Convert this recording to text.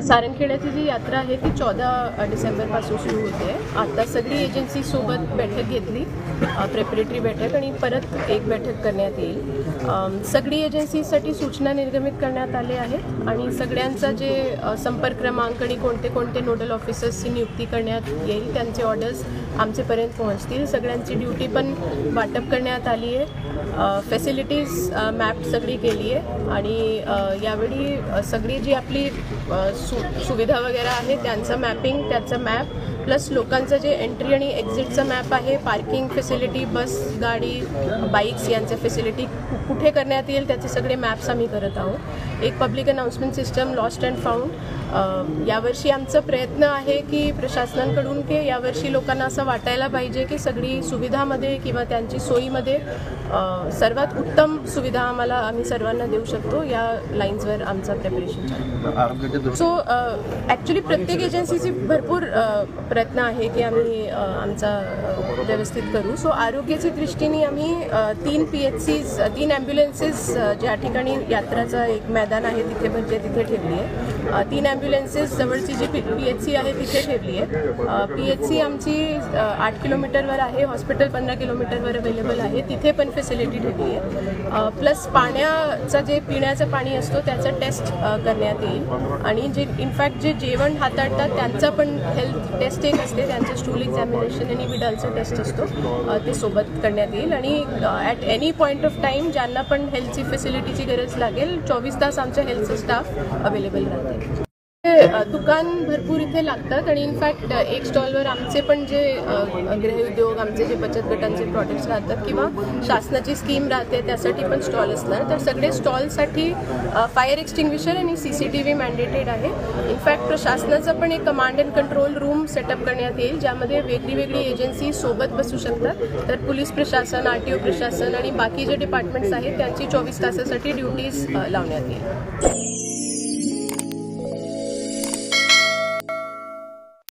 सारंगखेड्याची जी यात्रा आहे ती 14 डिसेंबरपासून सुरू होते. आता सगळी एजन्सी सोबत बैठक घेतली, प्रेपरेटरी बैठक, आणि परत एक बैठक करण्यात येईल. सगळी एजन्सीसाठी सूचना निर्गमित करण्यात आले आहेत आणि सगळ्यांचा जे संपर्क क्रमांक आणि कोणते कोणते नोडल ऑफिसर्सची नियुक्ती करण्यात येईल त्यांचे ऑर्डर्स आमच्यापर्यंत पोहोचतील. सगळ्यांची ड्युटी पण वाटप करण्यात आली आहे. फॅसिलिटीज मॅप सगळी केली आहे आणि यावेळी सगळी जी आपली सुविधा वगैरे आहे त्यांचं मॅपिंग, त्याचं मॅप प्लस लोकांचं जे एंट्री आणि एक्झिटचं मॅप आहे, पार्किंग फॅसिलिटी, बस, गाडी, बाईक्स यांच्या फॅसिलिटी कुठे करण्यात येईल त्याचे सगळे मॅप्स आम्ही करत आहोत. एक public announcement system lost and found. यावर्षी आमचा प्रयत्न आहे की प्रशासनाकडून की यावर्षी लोकांना असं वाटायला पाहिजे की सगळी सुविधामध्ये किंवा त्यांची सोयीमध्ये सर्वात उत्तम सुविधा आम्ही सर्वांना देऊ शकतो. या लाईन्सवर आमचा प्रिपरेशन चालू. सो ॲक्च्युली प्रत्येक एजन्सीची भरपूर प्रयत्न आहे की आम्ही आमचा व्यवस्थित करू. सो आरोग्याच्या दृष्टीने आम्ही 3 PHCs 3 ॲम्ब्युलन्सेस ज्या ठिकाणी यात्राचा एक मैदान आहे तिथे म्हणजे तिथे ठेवली आहे. 3 ॲम्ब्युलन्सेस जवळची जी PHC आहे तिथे ठेवली आहे. PHC आमची 8 किलोमीटरवर आहे, हॉस्पिटल 15 किलोमीटरवर अवेलेबल आहे, तिथे पण फॅसिलिटी ठेवली आहे. प्लस पाण्याचा जे पिण्याचं पाणी असतो त्याचं टेस्ट करण्यात येईल आणि जे इनफॅक्ट जे जेवण हाताळतात त्यांचा पण हेल्थ टेस्ट एक असते, त्यांचं स्टूल एक्झामिनेशन आणि विडालचा टेस्ट असतो, ते सोबत करण्यात येईल. आणि at any point of time ज्यांना पण हेल्थची फॅसिलिटीची गरज लागेल 24 तास आमच्या हेल्थचं स्टाफ अवेलेबल राहते. दुकान भरपूर इथे लागतात आणि इनफॅक्ट एक स्टॉलवर आमचे पण जे गृहउद्योग, आमचे जे बचत गटांचे प्रॉडक्ट्स राहतात किंवा शासनाची स्कीम राहते त्यासाठी पण स्टॉल असणार. तर सगळे स्टॉलसाठी फायर एक्सटिंग्विशर आणि CCTV मॅन्डेटेड आहे. इनफॅक्ट प्रशासनाचं पण एक command and control room setup करण्यात येईल ज्यामध्ये वेगळी एजन्सी सोबत बसू शकतात. तर पोलीस प्रशासन, RTO प्रशासन आणि बाकी जे डिपार्टमेंट्स आहेत त्यांची 24 तासासाठी ड्युटीज लावण्यात येईल.